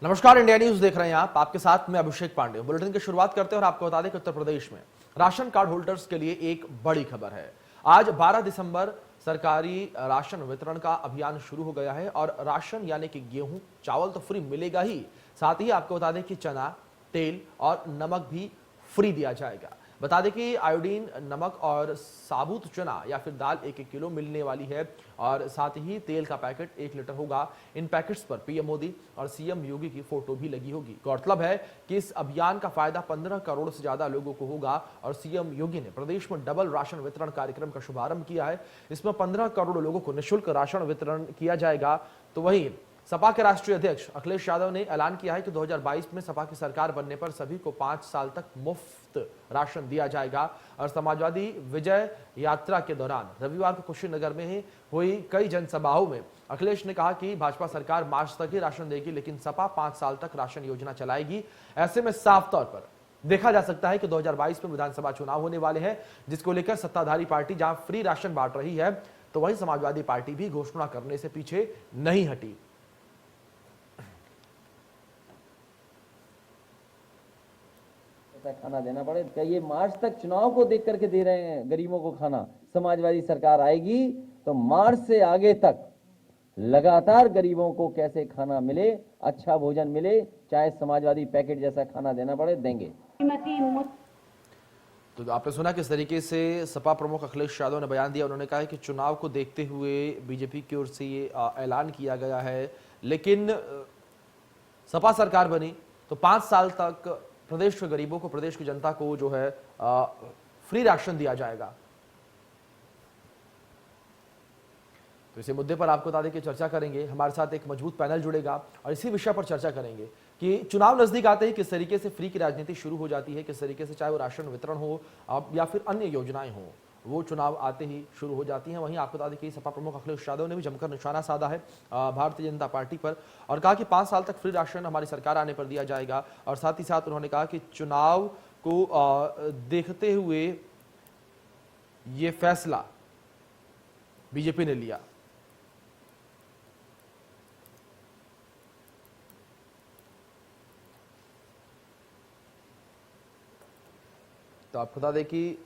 नमस्कार, India news देख रहे हैं आप। आपके साथ मैं अभिषेक पांडे। बुलेटिन की शुरुआत करते हैं और आपको बता दें कि उत्तर प्रदेश में राशन कार्ड होल्डर्स के लिए एक बड़ी खबर है। आज 12 दिसंबर सरकारी राशन वितरण का अभियान शुरू हो गया है और राशन यानी कि गेहूं चावल तो फ्री मिलेगा ही, साथ ही आपको बता दें कि चना, तेल और नमक भी फ्री दिया जाएगा। बता दें कि आयोडीन, नमक और साबुत चना या फिर दाल 1-1 किलो मिलने वाली है और साथ ही तेल का पैकेट 1 लीटर होगा। इन पैकेट्स पर पीएम मोदी और सीएम योगी की फोटो भी लगी होगी। गौरतलब है कि इस अभियान का फायदा 15 करोड़ से ज्यादा लोगों को होगा और सीएम योगी ने प्रदेश में डबल राशन वितरण कार्यक्रम का शुभारंभ किया है। इसमें 15 करोड़ लोगों को निःशुल्क राशन वितरण किया जाएगा। तो वहीं सपा के राष्ट्रीय अध्यक्ष अखिलेश यादव ने ऐलान किया है कि 2022 में सपा की सरकार बनने पर सभी को 5 साल तक मुफ्त राशन दिया जाएगा। और समाजवादी विजय यात्रा के दौरान रविवार को कुशीनगर में हुई कई जनसभाओं में अखिलेश ने कहा कि भाजपा सरकार मार्च तक ही राशन देगी, लेकिन सपा 5 साल तक राशन योजना चलाएगी। ऐसे में साफ तौर पर देखा जा सकता है कि 2022 में विधानसभा चुनाव होने वाले हैं, जिसको लेकर सत्ताधारी पार्टी जहां फ्री राशन बांट रही है, तो वहीं समाजवादी पार्टी भी घोषणा करने से पीछे नहीं हटी। खाना देना पड़े। क्या ये मार्च तक चुनाव को देख करके दे रहे हैं गरीबों को खाना? समाजवादी सरकार आएगी तो मार्च से आगे तक लगातार गरीबों को कैसे खाना मिले, अच्छा भोजन मिले, चाहे समाजवादी पैकेट जैसा खाना देना पड़े, देंगे। तो आपने सुना किस तरीके से सपा प्रमुख अखिलेश यादव ने बयान दिया। उन्होंने कहा कि चुनाव को देखते हुए बीजेपी की ओर से ये ऐलान किया गया है, लेकिन सपा सरकार बनी तो 5 साल तक प्रदेश के गरीबों को, प्रदेश की जनता को जो है फ्री राशन दिया जाएगा। तो इसी मुद्दे पर आपको बता दें कि चर्चा करेंगे। हमारे साथ एक मजबूत पैनल जुड़ेगा और इसी विषय पर चर्चा करेंगे कि चुनाव नजदीक आते ही किस तरीके से फ्री की राजनीति शुरू हो जाती है, किस तरीके से चाहे वो राशन वितरण हो या फिर अन्य योजनाएं हो, वो चुनाव आते ही शुरू हो जाती हैं। वहीं आपको बता दें कि सपा प्रमुख अखिलेश यादव ने भी जमकर निशाना साधा है भारतीय जनता पार्टी पर और कहा कि 5 साल तक फ्री राशन हमारी सरकार आने पर दिया जाएगा। और साथ ही साथ उन्होंने कहा कि चुनाव को देखते हुए ये फैसला बीजेपी ने लिया। तो आपको बता दें कि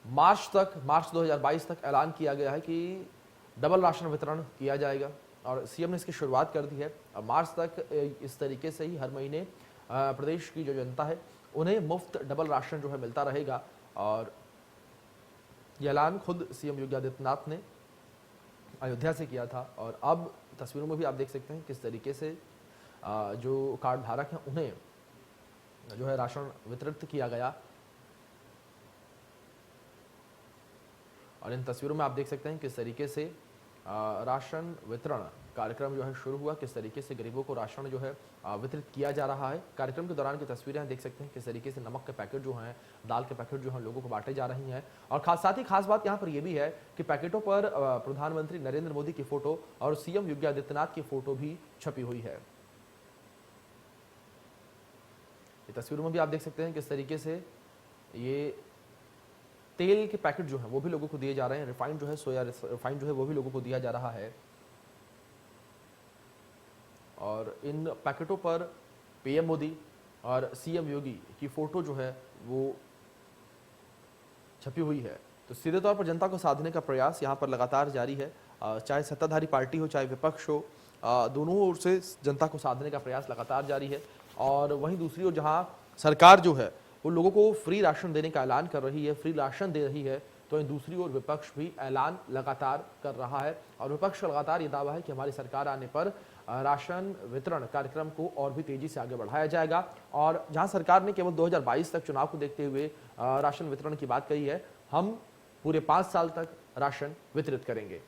मार्च 2022 तक ऐलान किया गया है कि डबल राशन वितरण किया जाएगा और सीएम ने इसकी शुरुआत कर दी है। और मार्च तक इस तरीके से ही हर महीने प्रदेश की जो जनता है उन्हें मुफ्त डबल राशन जो है मिलता रहेगा। और यह ऐलान खुद सीएम योगी आदित्यनाथ ने अयोध्या से किया था। और अब तस्वीरों में भी आप देख सकते हैं किस तरीके से जो कार्ड धारक हैं उन्हें जो है राशन वितरित किया गया। और इन तस्वीरों में आप देख सकते हैं किस तरीके से राशन वितरण कार्यक्रम जो है शुरू हुआ, किस तरीके से गरीबों को राशन जो है वितरित किया जा रहा है। कार्यक्रम के दौरान की तस्वीरें देख सकते हैं किस तरीके से नमक के पैकेट जो हैं, दाल के पैकेट जो हैं लोगों को बांटे जा रही हैं। और साथ ही खास बात यहाँ पर यह भी है कि पैकेटों पर प्रधानमंत्री नरेंद्र मोदी की फोटो और सीएम योगी आदित्यनाथ की फोटो भी छपी हुई है। तस्वीरों में भी आप देख सकते हैं किस तरीके से ये तेल के पैकेट जो हैं वो भी लोगों को दिए जा रहे हैं। रिफाइंड जो है, सोया रिफाइंड जो है वो भी लोगों को दिया जा रहा है। और इन पैकेटों पर पीएम मोदी और सीएम योगी की फोटो जो है वो छपी हुई है। तो सीधे तौर पर जनता को साधने का प्रयास यहाँ पर लगातार जारी है। चाहे सत्ताधारी पार्टी हो, चाहे विपक्ष हो, दोनों ओर से जनता को साधने का प्रयास लगातार जारी है। और वहीं दूसरी ओर जहां सरकार जो है वो लोगों को फ्री राशन देने का ऐलान कर रही है, फ्री राशन दे रही है, तो वहीं दूसरी ओर विपक्ष भी ऐलान लगातार कर रहा है। और विपक्ष का लगातार ये दावा है कि हमारी सरकार आने पर राशन वितरण कार्यक्रम को और भी तेजी से आगे बढ़ाया जाएगा। और जहां सरकार ने केवल 2022 तक चुनाव को देखते हुए राशन वितरण की बात कही है, हम पूरे 5 साल तक राशन वितरित करेंगे।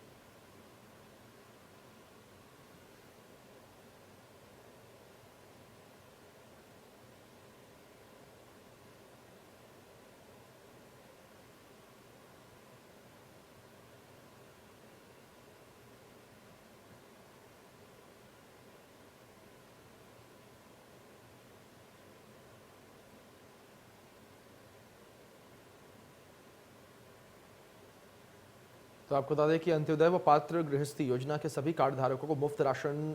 तो आपको बता दें कि अंत्योदय व पात्र गृहस्थी योजना के सभी कार्ड धारकों को मुफ्त राशन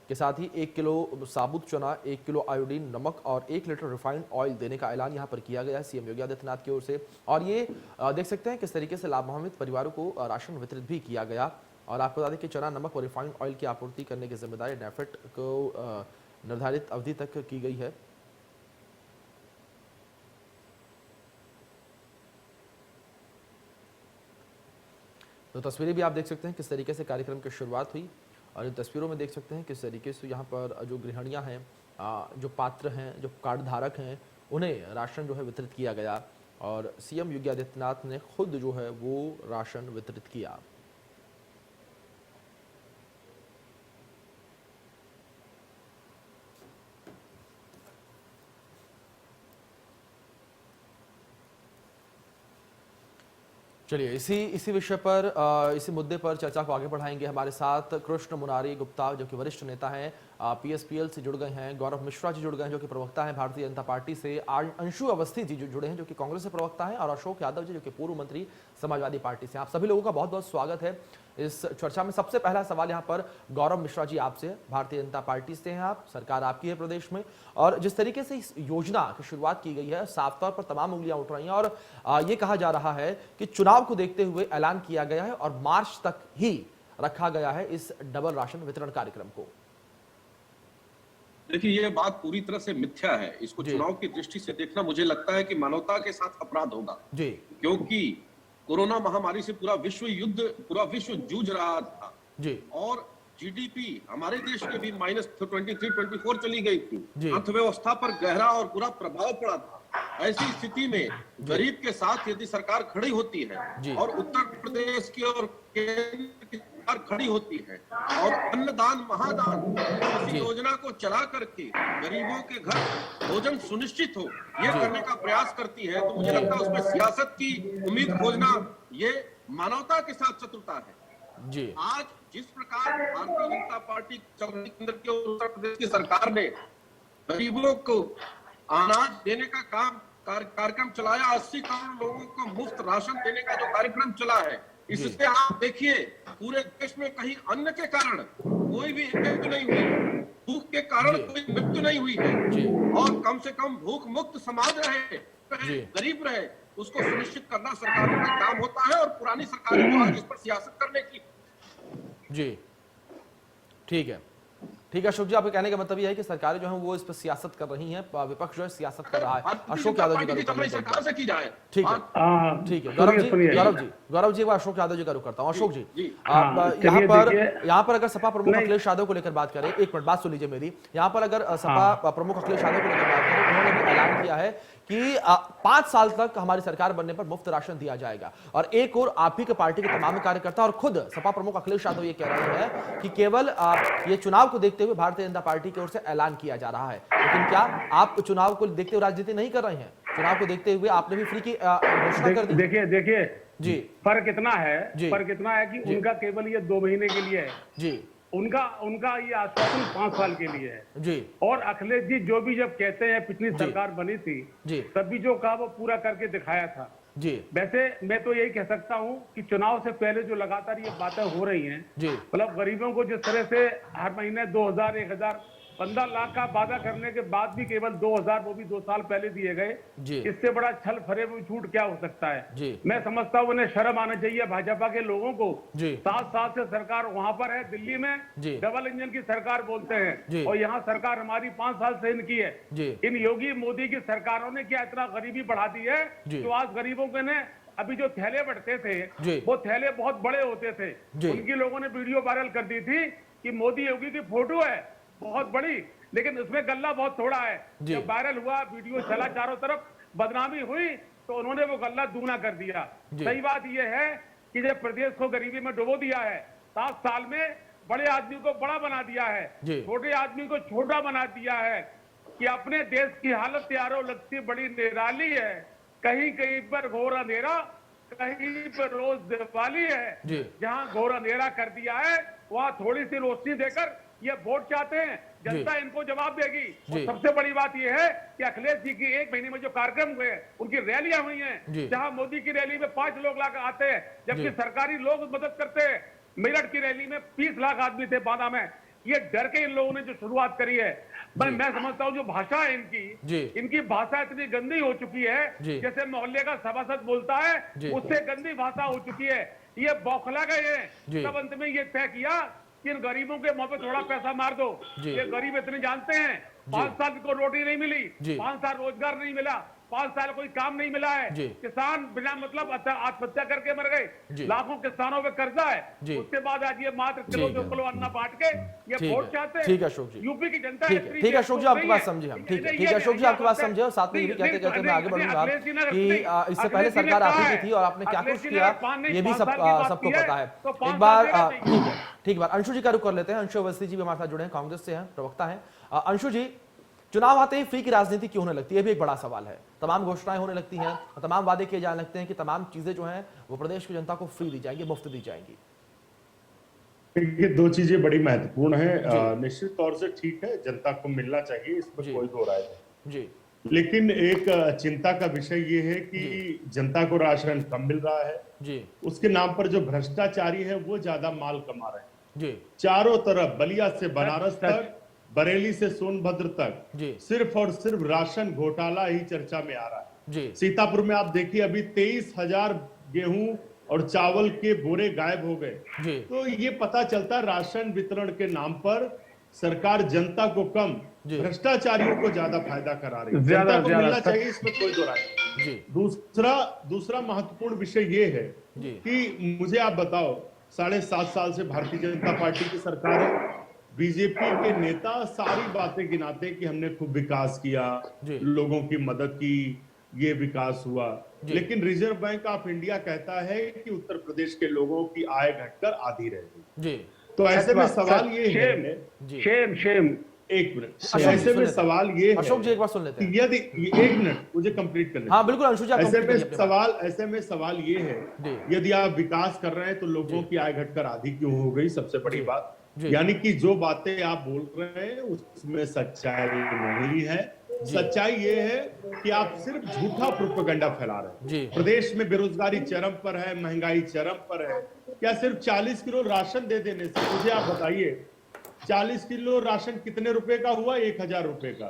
के साथ ही 1 किलो साबुत चना, 1 किलो आयोडीन नमक और 1 लीटर रिफाइंड ऑयल देने का ऐलान यहां पर किया गया है सीएम योगी आदित्यनाथ की ओर से। और ये देख सकते हैं किस तरीके से लाभान्वित परिवारों को राशन वितरित भी किया गया। और आपको बता दें कि चना, नमक और रिफाइंड ऑयल की आपूर्ति करने की जिम्मेदारी नेफेड को निर्धारित अवधि तक की गई है। तो तस्वीरें भी आप देख सकते हैं किस तरीके से कार्यक्रम की शुरुआत हुई और इन तस्वीरों में देख सकते हैं किस तरीके से यहाँ पर जो गृहिणियाँ हैं, जो पात्र हैं, जो कार्ड धारक हैं, उन्हें राशन जो है वितरित किया गया और सीएम योगी आदित्यनाथ ने खुद जो है वो राशन वितरित किया। चलिए इसी विषय पर इसी मुद्दे पर चर्चा को आगे बढ़ाएंगे। हमारे साथ कृष्ण मुरारी गुप्ता जो कि वरिष्ठ नेता हैं, पीएसपीएल से जुड़ गए हैं, गौरव मिश्रा जी जुड़ गए हैं जो कि प्रवक्ता हैं भारतीय जनता पार्टी से, अंशु अवस्थी जी जो जुड़े हैं जो कि कांग्रेस से प्रवक्ता हैं और अशोक यादव जी जो कि पूर्व मंत्री समाजवादी पार्टी से। आप सभी लोगों का बहुत बहुत स्वागत है इस चर्चा में। सबसे पहला सवाल यहाँ पर गौरव मिश्रा जी आपसे, भारतीय जनता पार्टी से हैं आप, सरकार आपकी है प्रदेश में, और जिस तरीके से इस योजना की शुरुआत की गई है साफ तौर पर तमाम उंगलियां उठ रही हैं और ये कहा जा रहा है कि चुनाव को देखते हुए ऐलान किया गया है और मार्च तक ही रखा गया है इस डबल राशन वितरण कार्यक्रम को। देखिए, ये बात पूरी तरह से मिथ्या है। इसको चुनाव की दृष्टि से देखना मुझे लगता है कि मानवता के साथ अपराध होगा जी, क्योंकि कोरोना महामारी से पूरा विश्व जूझ रहा था जी, और जीडीपी हमारे देश के भी -23-24 चली गई थी, अर्थव्यवस्था पर गहरा और बुरा प्रभाव पड़ा था। ऐसी स्थिति में गरीब के साथ यदि सरकार खड़ी होती है और उत्तर प्रदेश की और केंद्र की सरकार खड़ी होती है और अन्नदान महादान इस योजना को चला करके गरीबों के घर भोजन सुनिश्चित हो ये करने का प्रयास करती है, तो मुझे लगता है उसमें सियासत की उम्मीद खोजना ये मानवता के साथ चतुरता है जी। आज जिस प्रकार भारतीय जनता पार्टी चल रही केंद्र की और उत्तर प्रदेश की सरकार ने गरीबों को अनाज देने का कार्यक्रम चलाया, 80 करोड़ लोगों को मुफ्त राशन देने का जो कार्यक्रम चला है, इससे आप देखिए पूरे देश में कहीं अन्न के कारण कोई भी मृत्यु नहीं हुई, भूख के कारण कोई मृत्यु नहीं हुई है और कम से कम भूख मुक्त समाज रहे, गरीब रहे, उसको सुनिश्चित करना सरकारों का काम होता है और पुरानी सरकारें जो आज इस पर सियासत करने की जी ठीक है अशोक जी, आपके कहने का मतलब यह है कि सरकारें जो है वो इस पर सियासत कर रही हैं, विपक्ष जो है सियासत कर रहा है। अशोक यादव जी का सरकार से की जाए, ठीक है गौरव जी अशोक यादव जी का रुख करता हूँ। अशोक जी, आप यहाँ पर अगर सपा प्रमुख अखिलेश यादव को लेकर बात करें, एक मिनट बात सुन लीजिए मेरी, यहाँ पर अगर सपा प्रमुख अखिलेश यादव को लेकर बात करें, उन्होंने भी ऐलान किया है कि 5 साल तक हमारी सरकार बनने पर मुफ्त राशन दिया जाएगा और एक और आप ही के पार्टी के तमाम कार्यकर्ता और खुद सपा प्रमुख अखिलेश यादव ये कह रहे हैं कि केवल ये चुनाव को देखते हुए भारतीय जनता पार्टी की ओर से ऐलान किया जा रहा है। लेकिन क्या आप चुनाव को देखते हुए राजनीति नहीं कर रहे हैं? चुनाव को देखते हुए आपने भी फ्री की घोषणा कर दी। देखिए जी, फर्क इतना है कि उनका केवल ये 2 महीने के लिए है जी, उनका ये आश्वासन 5 साल के लिए है जी। और अखिलेश जी जो भी जब कहते हैं पिछली सरकार बनी थी जी, तभी जो कहा वो पूरा करके दिखाया था जी। वैसे मैं तो यही कह सकता हूं कि चुनाव से पहले जो लगातार ये बातें हो रही हैं जी, मतलब गरीबों को जिस तरह से हर महीने 2000, 1000, 15 लाख का वादा करने के बाद भी केवल 2000 वो भी 2 साल पहले दिए गए, इससे बड़ा छल फरेब झूठ क्या हो सकता है जी। मैं समझता हूँ उन्हें शर्म आना चाहिए भाजपा के लोगों को। 7 साल से सरकार वहां पर है, दिल्ली में डबल इंजन की सरकार बोलते हैं और यहाँ सरकार हमारी 5 साल से इनकी है। इन योगी मोदी की सरकारों ने क्या इतना गरीबी बढ़ा दी है तो आज गरीबों के ने अभी जो थैले बढ़ते थे वो थैले बहुत बड़े होते थे, उनकी लोगों ने वीडियो वायरल कर दी थी कि मोदी योगी की फोटो है बहुत बड़ी लेकिन उसमें गल्ला बहुत थोड़ा है। जब वायरल हुआ, वीडियो चला, चारों तरफ बदनामी हुई तो उन्होंने वो गल्ला दूना कर दिया। सही बात यह है कि जब प्रदेश को गरीबी में डुबो दिया है, 7 साल में बड़े आदमी को बड़ा बना दिया है, छोटे आदमी को छोटा बना दिया है कि अपने देश की हालत यारो लगती बड़ी निराली है, कहीं कहीं पर घोर अंधेरा, कहीं पर रोज दिवाली है। जहां घोर अंधेरा कर दिया है वहां थोड़ी सी रोशनी देकर ये वोट चाहते हैं, जनता इनको जवाब देगी। और सबसे बड़ी बात ये है कि अखिलेश जी की 1 महीने में जो कार्यक्रम हुए, उनकी रैलियां हुई हैं, जहां मोदी की रैली में 5 लोग लाकर आते हैं, जबकि सरकारी लोग मदद करते हैं। मेरठ की रैली में 20 लाख आदमी थे बांदा में। ये डर के इन लोगों ने जो शुरुआत करी है, मैं समझता हूं जो भाषा है इनकी भाषा इतनी गंदी हो चुकी है, जैसे मोहल्ले का सभासद बोलता है, उससे गंदी भाषा हो चुकी है। ये बौखला गए हैं। तब अंत में ये तय किया कि इन गरीबों के मुंह पे थोड़ा पैसा मार दो। ये गरीब इतने जानते हैं, 5 साल को रोटी नहीं मिली, 5 साल रोजगार नहीं मिला, 5 साल कोई काम नहीं मिला है, किसान बिना मतलब आत्महत्या करके मर गए, लाखों किसानों पे कर्जा है। उसके बाद आज ये मात्र किलो 2 किलो अन्ना बांट के ये वोट चाहते हैं। ठीक है अशोक जी, यूपी की जनता ठीक है अशोक जी, आपकी बात समझे हम। ठीक है अशोक जी, आपकी बात समझे। और साथ में ये भी कहते कहते मैं आगे बढ़ूंगा कि इससे पहले सरकार आपकी थी और आपने क्या कुछ किया ये भी सबको पता है। एक बार ठीक है, अंशु जी का रुख कर लेते हैं। अंशु अवस्थी जी भी हमारे साथ जुड़े हैं, कांग्रेस से हैं, प्रवक्ता हैं। अंशु जी, चुनाव आते ही फ्री की राजनीति क्यों होने लगती है? ये भी एक बड़ा सवाल है। तमाम घोषणाएं होने लगती हैं, तमाम वादे किए जाने लगते हैं कि तमाम चीजें जो हैं वो प्रदेश की जनता को फ्री दी जाएंगी, मुफ्त दी जाएंगी। देखिए, 2 चीजें बड़ी महत्वपूर्ण है। निश्चित तौर से ठीक है, जनता को मिलना चाहिए, इसमें कोई दो राय नहीं। लेकिन एक चिंता का विषय ये है कि जनता को राशन कम मिल रहा है, उसके नाम पर जो भ्रष्टाचारी है वो ज्यादा माल कमा रहे हैं। चारों तरफ, बलिया से बनारस तक, बरेली से सोनभद्र तक, सिर्फ और सिर्फ राशन घोटाला ही चर्चा में आ रहा है। सीतापुर में आप देखिए, अभी 23,000 गेहूं और चावल के बोरे गायब हो गए। तो ये पता चलता है राशन वितरण के नाम पर सरकार जनता को कम, भ्रष्टाचारियों को ज्यादा फायदा करा रही है। जनता को मिलना चाहिए, इसमें कोई दो राय नहीं। दूसरा महत्वपूर्ण विषय ये है कि मुझे आप बताओ, 7.5 साल से भारतीय जनता पार्टी की सरकार है। बीजेपी के नेता सारी बातें गिनाते कि हमने खूब विकास किया, लोगों की मदद की, ये विकास हुआ, लेकिन रिजर्व बैंक ऑफ इंडिया कहता है कि उत्तर प्रदेश के लोगों की आय घटकर आधी रह गई। तो ऐसे में सवाल ये है, शेम एक मिनट, ऐसे में सवाल ये है, अशोक जी एक बार सुन लेते हैं। यदि 1 मिनट मुझे कंप्लीट करने, हाँ बिल्कुल अंशु जी, ऐसे में सवाल ये है, यदि आप विकास कर रहे हैं तो लोगों की आय घटकर आधी क्यों हो गई? सबसे बड़ी बात, यानी कि जो बातें आप बोल रहे हैं उसमें सच्चाई नहीं है। सच्चाई ये है कि आप सिर्फ झूठा प्रोपेगेंडा फैला रहे हैं। प्रदेश में बेरोजगारी चरम पर है, महंगाई चरम पर है। क्या सिर्फ 40 किलो राशन दे देने से, मुझे आप बताइए, 40 किलो राशन कितने रुपए का हुआ? 1,000 रुपए का।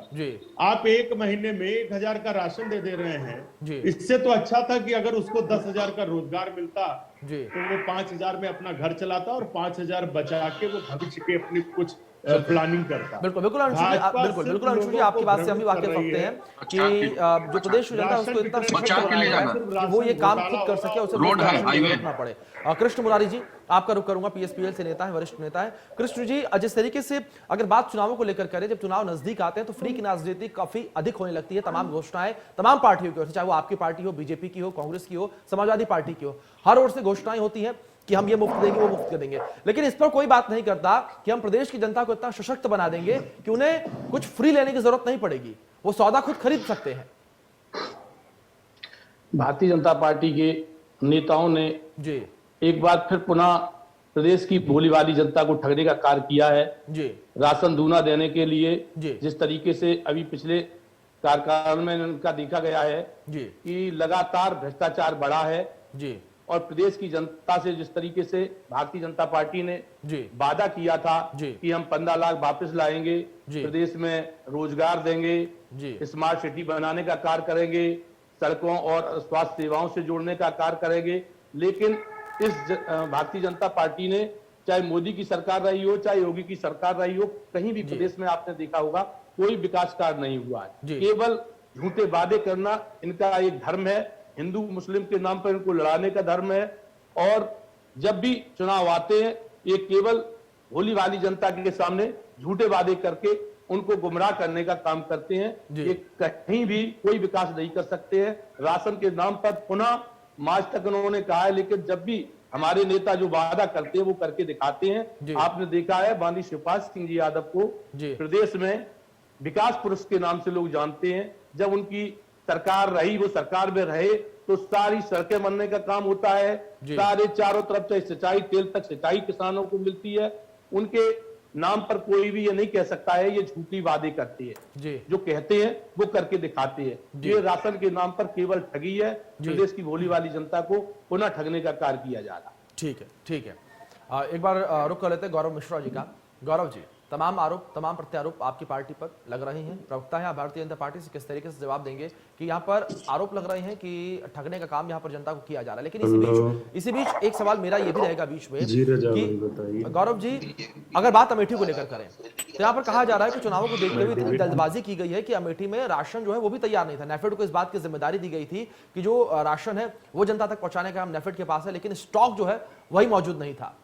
आप 1 महीने में 1,000 का राशन दे रहे हैं। इससे तो अच्छा था कि अगर उसको 10,000 का रोजगार मिलता तो वो 5,000 में अपना घर चलाता और 5,000 बचा के वो भविष्य के अपनी कुछ प्लानिंग करता। बिल्कुल अंशु जी, आपकी बात से हम भी वाकिफ रखते हैं कि जो प्रदेश की जनता है उसको इतना सशक्त बनाया है कि वो ये काम खुद कर सके, उसे करना पड़े। कृष्ण मुरारी जी, आपका रुख करूंगा, पीएसपीएल से नेता है, वरिष्ठ नेता है। कृष्ण जी, जिस तरीके से अगर बात चुनावों को लेकर करें, जब चुनाव नजदीक आते हैं तो फ्री की राजनीति काफी अधिक होने लगती है। तमाम घोषणाएं तमाम पार्टियों की ओर से, चाहे वो आपकी पार्टी हो, बीजेपी की हो, कांग्रेस की हो, समाजवादी पार्टी की हो, हर ओर से घोषणाएं होती हैं कि हम ये मुफ्त देंगे, वो मुफ्त कर देंगे। लेकिन इस पर कोई बात नहीं करता कि हम प्रदेश की जनता को इतना सशक्त बना देंगे कि उन्हें कुछ फ्री लेने की जरूरत नहीं पड़ेगी, वो सौदा खुद खरीद सकते हैं। भारतीय जनता पार्टी के नेताओं ने एक बार फिर पुनः प्रदेश की भोली भाली जनता को ठगने का कार्य किया है। राशन दूना देने के लिए जिस तरीके से अभी पिछले कार्यकाल में इनका देखा गया है कि लगातार भ्रष्टाचार बढ़ा है, और प्रदेश की जनता से जिस तरीके से भारतीय जनता पार्टी ने वादा किया था कि हम 15 लाख वापस लाएंगे, प्रदेश में रोजगार देंगे, स्मार्ट सिटी बनाने का कार्य करेंगे, सड़कों और स्वास्थ्य सेवाओं से जोड़ने का कार्य करेंगे, लेकिन इस भारतीय जनता पार्टी ने, चाहे मोदी की सरकार रही हो, चाहे योगी की सरकार रही हो, कहीं भी प्रदेश में आपने देखा होगा कोई विकास कार्य नहीं हुआ है। केवल झूठे वादे करना इनका एक धर्म है, हिंदू मुस्लिम के नाम पर इनको लड़ाने का धर्म है। और जब भी चुनाव आते हैं ये केवल भोली भाली जनता के सामने झूठे वादे करके उनको गुमराह करने का काम करते हैं। ये कहीं भी कोई विकास नहीं कर सकते हैं। राशन के नाम पर पुनः मार्च तक उन्होंने कहा है, लेकिन जब भी हमारे नेता जो वादा करते हैं वो करके दिखाते हैं। आपने देखा है बांदी शिवपाल सिंह जी यादव को प्रदेश में विकास पुरुष के नाम से लोग जानते हैं। जब उनकी सरकार रही, वो सरकार में रहे, तो सारी सड़कें बनने का काम होता है, सारे चारों तरफ से सिंचाई, तेल तक सिंचाई किसानों को मिलती है। उनके नाम पर कोई भी ये नहीं कह सकता है ये झूठी वादे करते हैं। जो कहते हैं वो करके दिखाते हैं। ये राशन के नाम पर केवल ठगी है। प्रदेश की भोली वाली जनता को पुनः ठगने का कार्य किया जा रहा है। ठीक है, ठीक है। एक बार रुक कर लेते हैं गौरव मिश्रा जी का। गौरव जी, तमाम आरोप, तमाम प्रत्यारोप आपकी पार्टी पर लग रहे हैं। प्रवक्ता है भारतीय जनता पार्टी से, किस तरीके से जवाब देंगे कि यहाँ पर आरोप लग रहे हैं कि ठगने का काम यहाँ पर जनता को किया जा रहा है। लेकिन इसी बीच एक सवाल मेरा ये भी रहेगा बीच में कि गौरव जी, अगर बात अमेठी को लेकर करें तो यहाँ पर कहा जा रहा है कि चुनावों को देखते हुए इतनी जल्दबाजी की गई है कि अमेठी में राशन जो है वो भी तैयार नहीं था। नेफेड को इस बात की जिम्मेदारी दी गई थी कि जो राशन है वो जनता तक पहुंचाने का काम नेफेड के पास है, लेकिन स्टॉक जो है वही मौजूद नहीं था।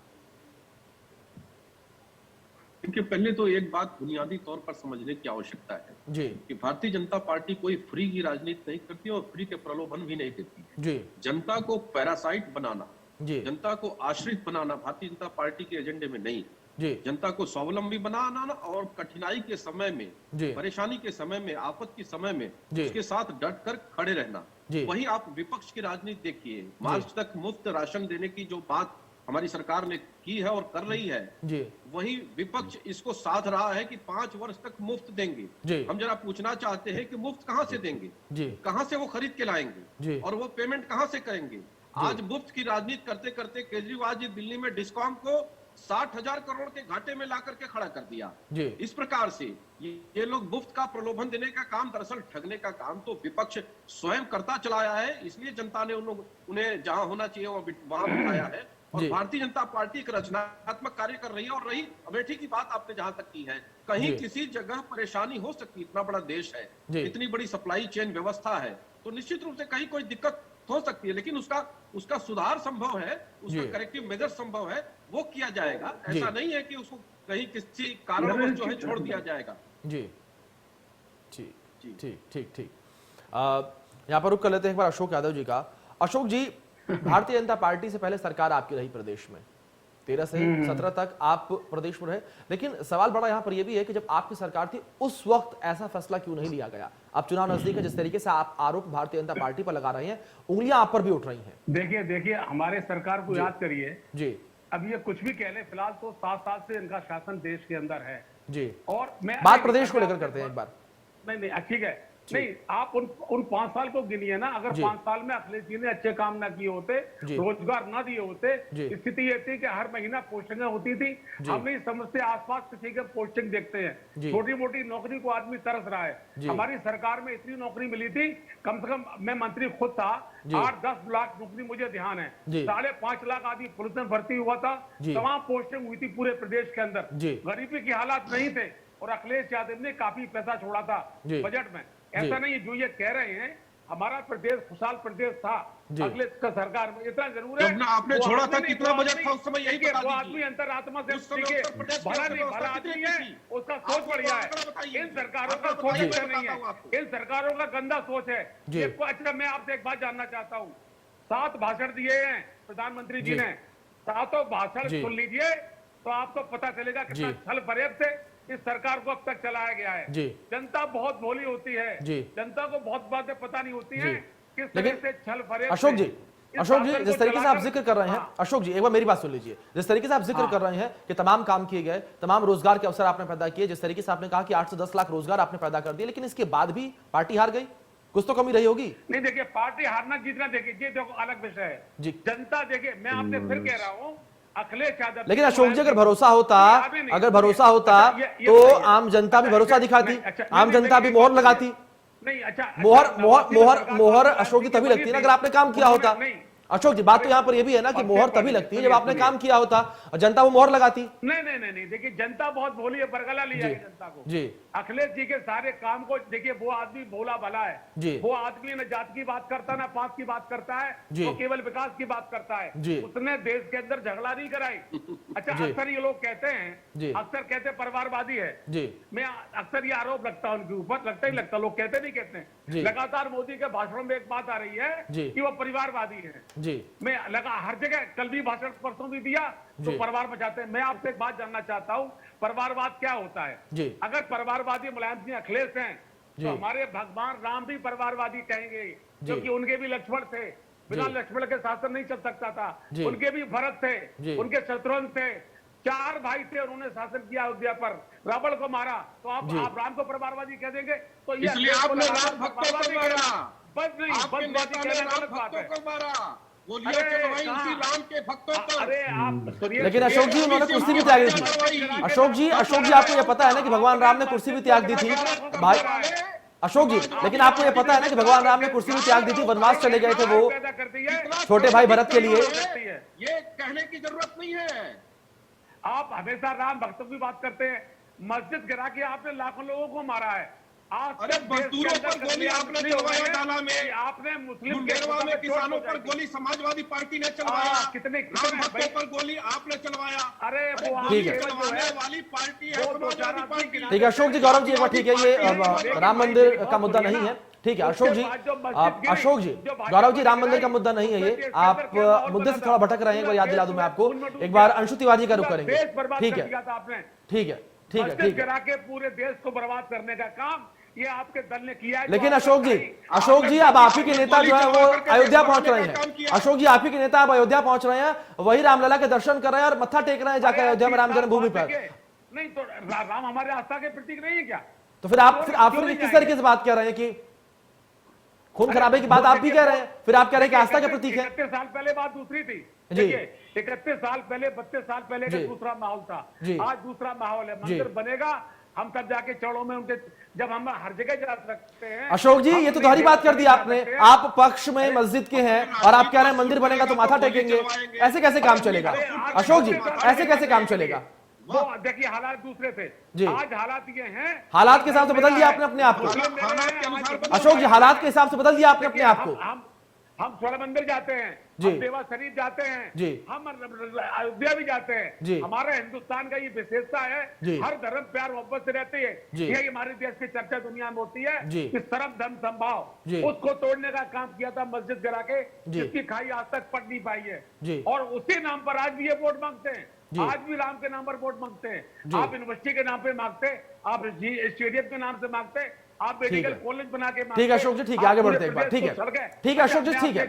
क्योंकि पहले तो एक बात बुनियादी तौर पर समझने की आवश्यकता है जी कि भारतीय जनता पार्टी कोई फ्री की राजनीति नहीं करती और फ्री के प्रलोभन भी नहीं देती है। जी जनता को पैरासाइट बनाना, जी जनता को आश्रित बनाना भारतीय जनता पार्टी के एजेंडे में नहीं। जी जनता को स्वावलंबी बनाना और कठिनाई के समय में, जी परेशानी के समय में, आफत के समय में जी उसके साथ डट कर खड़े रहना। जी वही आप विपक्ष की राजनीति देखिए। मार्च तक मुफ्त राशन देने की जो बात हमारी सरकार ने की है और कर रही है, जी वही विपक्ष इसको साध रहा है कि 5 वर्ष तक मुफ्त देंगे। जी हम जरा पूछना चाहते हैं कि मुफ्त कहां से देंगे, जी कहां से वो खरीद के लाएंगे जी और वो पेमेंट कहां से करेंगे। आज मुफ्त की राजनीति करते करते केजरीवाल जी दिल्ली में डिस्कॉम को 60,000 करोड़ के घाटे में ला करके खड़ा कर दिया। जी इस प्रकार से ये लोग मुफ्त का प्रलोभन देने का काम, दरअसल ठगने का काम तो विपक्ष स्वयं करता चलाया है। इसलिए जनता ने उन्हें जहां होना चाहिए वहां बिठाया है। और भारतीय जनता पार्टी एक रचनात्मक कार्य कर रही है। और रही अमेठी की बात आपने जहां तक की है, कहीं किसी जगह परेशानी हो सकती, इतना बड़ा देश है, इतनी बड़ी सप्लाई चेन व्यवस्था है, तो निश्चित रूप से कहीं कोई दिक्कत हो सकती है, लेकिन उसका सुधार संभव है, उसका करेक्टिव मेजर संभव है, वो किया जाएगा। ऐसा नहीं है कि उसको कहीं किसी कारणवश जो है छोड़ दिया जाएगा। जी ठीक ठीक ठीक ठीक। यहाँ पर रुक कर लेते हैं एक बार अशोक यादव जी का। अशोक जी, भारतीय जनता पार्टी से पहले सरकार आपकी रही प्रदेश में, 13 से 17 तक आप प्रदेश में रहे, लेकिन सवाल बड़ा यहाँ पर यह भी है कि जब आपकी सरकार थी उस वक्त ऐसा फैसला क्यों नहीं लिया गया। अब चुनाव नजदीक है, जिस तरीके से आप आरोप भारतीय जनता पार्टी पर लगा रहे हैं, उंगलियां आप पर भी उठ रही हैं। देखिए हमारे सरकार को याद करिए जी। अब ये कुछ भी कह ले, फिलहाल तो 7 साल से इनका शासन देश के अंदर है जी। और मैं बात प्रदेश को लेकर करते हैं एक बार। नहीं ठीक है, नहीं आप उन 5 साल को गिनिए ना। अगर 5 साल में अखिलेश जी ने अच्छे काम ना किए होते, रोजगार ना दिए होते, स्थिति ये थी कि हर महीना पोस्टिंगें होती थी। हम नहीं समझते, आसपास किसी के पोस्टिंग देखते हैं, छोटी मोटी नौकरी को आदमी तरस रहा है। हमारी सरकार में इतनी नौकरी मिली थी, कम से कम मैं मंत्री खुद था, 8-10 लाख नौकरी मुझे ध्यान है, 5.5 लाख आदमी पुलिस में भर्ती हुआ था, तमाम पोस्टिंग हुई थी पूरे प्रदेश के अंदर। गरीबी के हालात नहीं थे और अखिलेश यादव ने काफी पैसा छोड़ा था बजट में। ऐसा नहीं जो ये कह रहे हैं, हमारा प्रदेश खुशहाल प्रदेश था अखिलेश का सरकार में। इतना जरूर है आपने छोड़ा था, कितना बजट था उस समय, यही बता वो आदमी अंतरात्मा से भला नहीं भला आदमी है, उसका सोच बढ़िया है। इन सरकारों का सोच अच्छा नहीं है, इन सरकारों का गंदा सोच है। अच्छा, मैं आपसे एक बात जानना चाहता हूँ, 7 भाषण दिए हैं प्रधानमंत्री जी ने, 7 भाषण सुन लीजिए तो आपको पता चलेगा कितना छल फरेब से इस सरकार को अब तक चलाया गया है। जनता बहुत भोली होती है, जनता को बहुत बातें पता नहीं होती हैं किस तरह से छल फरेब। अशोक जी, जिस तरीके से आप जिक्र कर रहे हैं, अशोक जी एक बार मेरी बात सुन लीजिए। जिस तरीके से आप जिक्र कर रहे हैं कि तमाम काम किए गए, तमाम रोजगार के अवसर आपने पैदा किए, जिस तरीके से आपने कहा कि 8 से 10 लाख रोजगार आपने पैदा कर दिए, लेकिन इसके बाद भी पार्टी हार गई, कुछ तो कमी रही होगी। नहीं देखिए, पार्टी हारना जीतना देखिए ये देखो अलग विषय है। जनता देखिए, मैं आपसे फिर कह रहा हूँ, अखिलेश यादव, लेकिन अशोक जी अगर भरोसा होता तो आम जनता भी भरोसा दिखाती, आम जनता भी मोहर लगाती। नहीं अच्छा, मोहर अशोक जी तभी लगती है ना अगर आपने काम किया होता। अशोक जी, बात तो यहाँ पर ये भी है ना कि मोहर तभी लगती है जब आपने काम किया होता और जनता वो मोहर लगाती। नहीं, देखिए जनता बहुत भोली है, बरगला लिया है जनता को जी। अखिलेश जी के सारे काम को देखिए, वो आदमी भोला भला है जी। वो आदमी न जात की बात करता ना पांच की बात करता है, वो केवल विकास की बात करता है जी। उसने देश के अंदर झगड़ा नहीं कराई। अच्छा, अक्सर ये लोग कहते हैं, अक्सर कहते हैं परिवारवादी है जी। मैं अक्सर ये आरोप लगता है उनके ऊपर, लगता ही लगता, लोग कहते नहीं कहते। लगातार मोदी के भाषणों में एक बात आ रही है कि वो परिवारवादी है जी। मैं लगा हर जगह, कल भी भाषण परसों भी दिया तो परिवार बचाते हैं। मैं आपसे एक बात जानना चाहता हूँ, परिवारवाद क्या होता है जी। अगर परिवारवादी मुलायम सिंह अखिलेश हैं तो हमारे भगवान राम भी परिवारवादी कहेंगे, क्योंकि उनके भी लक्ष्मण थे, बिना लक्ष्मण के शासन नहीं चल सकता था। उनके भी भरत थे, उनके शत्रुघ्न थे, 4 भाई थे, उन्होंने शासन किया अयोध्या पर, रावण को मारा, तो आप राम को परमारवादी कह देंगे? तो ये इसलिए आपने राम भक्तों को मारा, बस नहीं, आपके नेता ने राम भक्तों को मारा, गोलियां चलवाई उसी राम के भक्तों पर। अरे आप लेकिन अशोक जी उन्होंने कुर्सी भी त्यागी थी। अशोक जी आपको ये पता है ना कि भगवान राम ने कुर्सी भी त्याग दी थी भाई अशोक जी, लेकिन आपको ये पता है ना कि भगवान राम ने कुर्सी भी त्याग दी थी, वनवास चले गए थे वो छोटे भाई भरत के लिए। ये कहने की जरूरत नहीं है। आप हमेशा राम भक्तों की बात करते हैं, मस्जिद गिरा के आपने लाखों लोगों को मारा है। अरे मजदूरों पर गोली आपने चलवाया डाला में, आपने मुस्लिम में किसानों पर गोली समाजवादी पार्टी ने चलवाया, कितने राम भक्तों पर गोली आपने चलवाया। अरे वो ठीक है, चलवाने वाली पार्टी है समाजवादी पार्टी। ठीक है अशोक जी, गौरव जी एक बार ठीक है, ये राम मंदिर का मुद्दा नहीं है। ठीक है अशोक जी, गौरव जी, राम मंदिर का मुद्दा नहीं है ये, आप मुद्दे से थोड़ा भटक रहे हैं। एक बार याद दिला दूं मैं आपको, एक बार अंशु तिवारी का रुख करेंगे। ठीक है ठीक है ठीक है ठीक है। के पूरे देश को बर्बाद करने का काम ये आपके दल ने किया है। लेकिन अशोक जी अब आप ही के नेता जो है वो अयोध्या पहुंच रहे हैं। अशोक जी आप ही के नेता अब अयोध्या पहुंच रहे हैं, वही रामलला के दर्शन कर रहे हैं और मत्था टेक रहे हैं जाकर अयोध्या में राम जन्मभूमि पर। नहीं तो राम हमारे आस्था के प्रतीक नहीं है क्या? तो फिर आप किस तरीके से बात कर रहे हैं कि खून खराबे की बात आप भी कह रहे हैं, फिर आप कह रहे हैं कि आस्था का प्रतीक है। 31 साल पहले बात दूसरी थी जी, 31 साल पहले 32 साल पहले का दूसरा माहौल था, आज दूसरा माहौल है। मंदिर बनेगा, हम तब जाके चौड़ों में उनके, जब हम हर जगह जा सकते हैं। अशोक जी ये तो दोहरी बात कर दी आपने, आप पक्ष में मस्जिद के हैं और आप कह रहे हैं मंदिर बनेगा तो माथा टेकेंगे, ऐसे कैसे काम चलेगा अशोक जी, ऐसे कैसे काम चलेगा? वो देखिए हालात दूसरे थे जी, आज हालात ये हैं, हालात के हिसाब से बदल दिया आपने अपने आप को अशोक जी, हालात के हिसाब से बदल दिया आपने अपने आप को। हम स्वर्ण मंदिर जाते हैं, हम देवा शरीफ जाते हैं, हम अयोध्या भी जाते हैं। हमारा हिंदुस्तान का ये विशेषता है, हर धर्म प्यार मोहब्बत से रहते हैं। यही हमारे देश की चर्चा दुनिया में होती है कि सर्व धर्म संभाव, उसको तोड़ने का काम किया था मस्जिद गिरा के, जिसकी खाई आज तक पट नहीं पाई है। और उसी नाम पर आज भी ये वोट मांगते हैं, आज भी राम के नाम पर वोट मांगते हैं। आप यूनिवर्सिटी के नाम पे मांगते, आप स्टेडियम के नाम से मांगते, आप मेडिकल कॉलेज बना के मांगते। ठीक है अशोक जी, ठीक है, आगे बढ़ते हैं एक बार। ठीक है ठीक है अशोक जी, ठीक है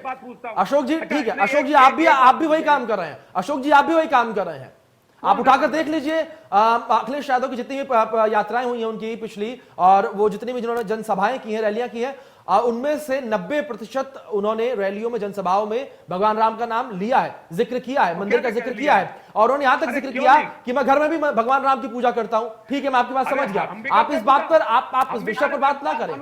अशोक जी, ठीक है अशोक जी, आप भी वही काम कर रहे हैं अशोक जी, आप भी वही काम कर रहे हैं। आप उठाकर देख लीजिए अखिलेश यादव की जितनी भी यात्राएं हुई हैं उनकी पिछली, और वो जितनी भी जिन्होंने जनसभाएं की हैं, रैलियां की हैं, उनमें से 90% उन्होंने रैलियों में, जनसभाओं में भगवान राम का नाम लिया है, जिक्र किया है, मंदिर का जिक्र किया है, और उन्होंने यहां तक जिक्र किया कि मैं घर में भी भगवान राम की पूजा करता हूं। ठीक है, मैं आपकी बात समझ गया। आप इस बात पर, आप इस विषय पर बात ना करें।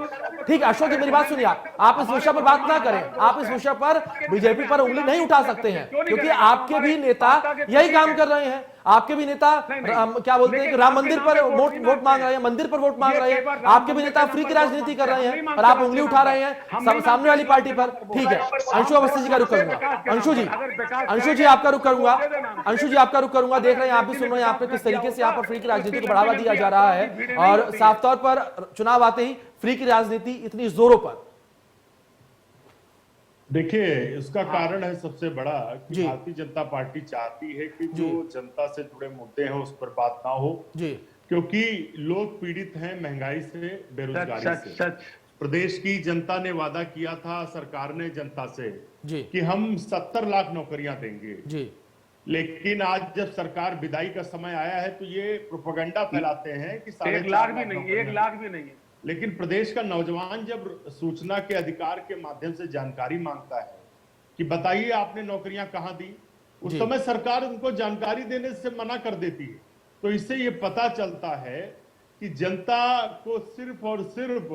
ठीक है अशोक जी, मेरी बात सुनिए, आप इस विषय पर बात ना करें, आप इस विषय पर बीजेपी पर उंगली नहीं उठा सकते हैं, क्योंकि आपके भी नेता यही काम कर रहे हैं। आपके भी नेता क्या बोलते हैं कि राम मंदिर पर वोट मांग रहे हैं, मंदिर पर वोट मांग रहे हैं। आपके भी नेता फ्री की राजनीति कर रहे हैं और आप उंगली उठा रहे हैं सामने वाली पार्टी पर। ठीक है, अंशु अवस्थी जी का रुख करूंगा, अंशु जी आपका रुख करूंगा, अंशु जी आपका रुख करूंगा। देख रहे हैं, आप भी सुन रहे हैं, आप पे किस तरीके से यहाँ पर फ्री की राजनीति को बढ़ावा दिया जा रहा है, और साफ तौर पर चुनाव आते ही फ्री की राजनीति इतनी जोरों पर। देखिए इसका कारण है सबसे बड़ा कि भारतीय जनता पार्टी चाहती है कि जो जनता से जुड़े मुद्दे हैं उस पर बात ना हो, क्योंकि लोग पीड़ित हैं महंगाई से, बेरोजगारी से। प्रदेश की जनता ने वादा किया था सरकार ने जनता से कि हम 70 लाख नौकरियां देंगे, लेकिन आज जब सरकार विदाई का समय आया है तो ये प्रोपेगेंडा फैलाते हैं कि 1 लाख भी नहीं, 1 लाख भी नहीं। लेकिन प्रदेश का नौजवान जब सूचना के अधिकार के माध्यम से जानकारी मांगता है कि बताइए आपने नौकरियां कहां दी, उस समय सरकार उनको जानकारी देने से मना कर देती है। तो इससे ये पता चलता है कि जनता को सिर्फ और सिर्फ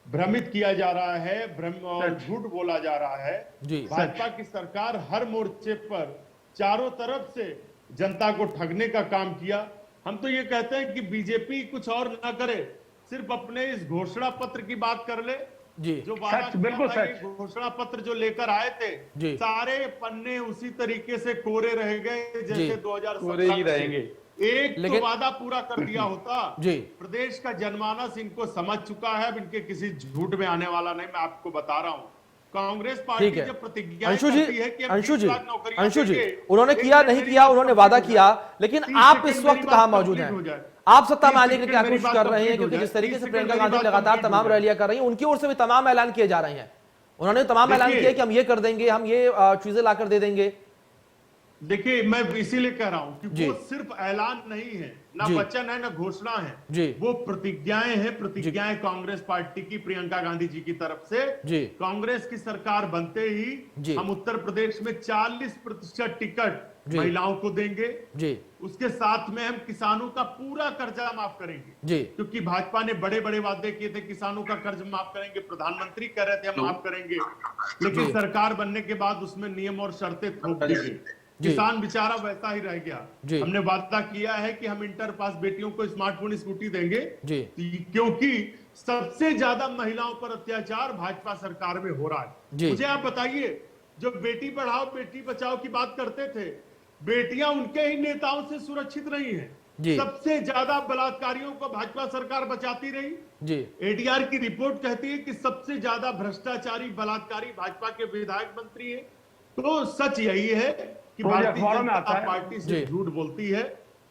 भ्रमित किया जा रहा है, भ्रम और झूठ बोला जा रहा है। भाजपा की सरकार हर मोर्चे पर चारों तरफ से जनता को ठगने का काम किया। हम तो ये कहते हैं कि बीजेपी कुछ और ना करे, सिर्फ अपने इस घोषणा पत्र की बात कर ले। जो बिल्कुल सच घोषणा पत्र जो लेकर आए थे, सारे पन्ने उसी तरीके से कोरे रह गए जैसे 2017 ही रहेंगे। एक तो वादा पूरा कर दिया होता। प्रदेश का जनमानस इनको समझ चुका है, अब इनके किसी झूठ में आने वाला नहीं। मैं आपको बता रहा हूँ, कांग्रेस पार्टी जब प्रतिज्ञा करती है कि अंशु जी उन्होंने किया नहीं किया, उन्होंने वादा किया, लेकिन आप इस वक्त कहां मौजूद हैं? आप सत्ता में आने के लिए क्या कोशिश कर रहे हैं? क्योंकि जिस तरीके से प्रियंका गांधी लगातार तमाम रैलियां कर रही हैं, उनकी ओर से भी तमाम ऐलान किए जा रहे हैं। उन्होंने तमाम ऐलान किया कि हम ये कर देंगे, हम ये चीजें लाकर दे देंगे। देखिए, मैं इसीलिए कह रहा हूं कि वो सिर्फ ऐलान नहीं है, ना वचन है, ना घोषणा है, वो प्रतिज्ञाएं हैं। प्रतिज्ञाएं कांग्रेस पार्टी की, प्रियंका गांधी जी की तरफ से। कांग्रेस की सरकार बनते ही हम उत्तर प्रदेश में 40% टिकट महिलाओं को देंगे। उसके साथ में हम किसानों का पूरा कर्जा माफ करेंगे, क्योंकि भाजपा ने बड़े बड़े वादे किए थे, किसानों का कर्ज माफ करेंगे, प्रधानमंत्री कह रहे थे हम माफ करेंगे, लेकिन सरकार बनने के बाद उसमें नियम और शर्तें थोप दी गई। किसान बेचारा वैसा ही रह गया। हमने वादा किया है कि हम इंटर पास बेटियों को स्मार्टफोन स्कूटी देंगे, क्योंकि सबसे ज्यादा महिलाओं पर अत्याचार भाजपा सरकार में हो रहा है। मुझे आप बताइए, जो बेटी पढ़ाओ बेटी बचाओ की बात करते थे, बेटियां उनके ही नेताओं से सुरक्षित नहीं है। सबसे ज्यादा बलात्कारियों को भाजपा सरकार बचाती रही। एडीआर की रिपोर्ट कहती है कि सबसे ज्यादा भ्रष्टाचारी बलात्कारी भाजपा के विधायक मंत्री है। तो सच यही है कि भारतीय जनता पार्टी से झूठ बोलती है।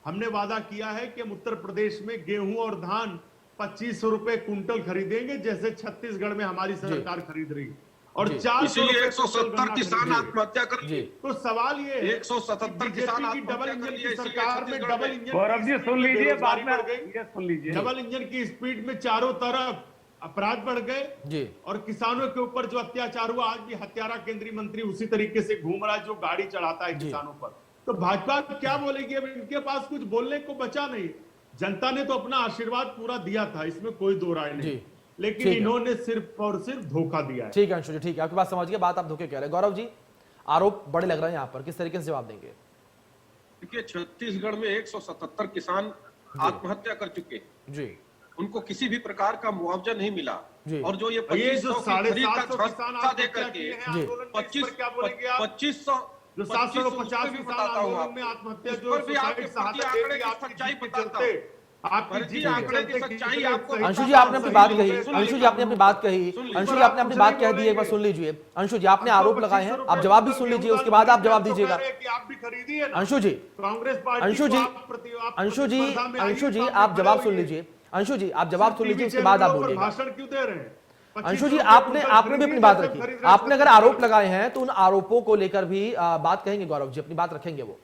हमने वादा किया है कि हम उत्तर प्रदेश में गेहूं और धान 2500 रुपए कुंटल खरीदेंगे, जैसे छत्तीसगढ़ में हमारी सरकार खरीद रही है, और 400 170 किसान आत्महत्या कर लिए। तो सवाल ये है, 177 किसान डबल इंजन की सरकार में डबल इंजन, गौरव जी सुन लीजिए, बात में सुन लीजिए, डबल इंजन की स्पीड में चारों तरफ अपराध बढ़ गए, और किसानों के ऊपर जो अत्याचार हुआ, आज भी हत्यारा केंद्रीय मंत्री उसी तरीके से घूम रहा है जो गाड़ी चढ़ाता है किसानों पर। तो भाजपा क्या बोलेगी? अब इनके पास कुछ बोलने को बचा नहीं। जनता ने तो अपना आशीर्वाद पूरा दिया था, इसमें कोई दो राय नहीं, लेकिन इन्होंने सिर्फ और सिर्फ धोखा दिया है। ठीक है अंशु जी, ठीक है, आपकी बात समझ गए। बात आप धोखे कह रहे हैं। गौरव जी, आरोप बड़े लग रहे हैं यहाँ पर, किस तरीके से जवाब देंगे? देखिए, छत्तीसगढ़ में 177 किसान आत्महत्या कर चुके जी, उनको किसी भी प्रकार का मुआवजा नहीं मिला, और जो ये 2500 किसान देकर के 2500 जो 750 किसान आंदोलन में आत्महत्या, जो सच्चाई बताता हूं, अंशु जी आपने अपनी बात कही, अंशु जी आपने अपनी बात कही, अंशु जी आपने अपनी बात कह दी, एक बार सुन लीजिए। अंशु जी आपने आरोप लगाए हैं, आप जवाब भी सुन लीजिए, उसके बाद आप जवाब दीजिएगा। अंशु जी, कांग्रेस पार्टी, अंशु जी, अंशु जी, अंशु जी आप जवाब सुन लीजिए। अंशु जी आप जवाब सुन लीजिए, उसके बाद आप बोलिए। भाषण क्यों दे रहे हैं? अंशु जी आपने भी अपनी बात रखी। आपने अगर आरोप लगाए हैं तो उन आरोपों को लेकर भी बात कहेंगे। गौरव जी अपनी बात रखेंगे वो,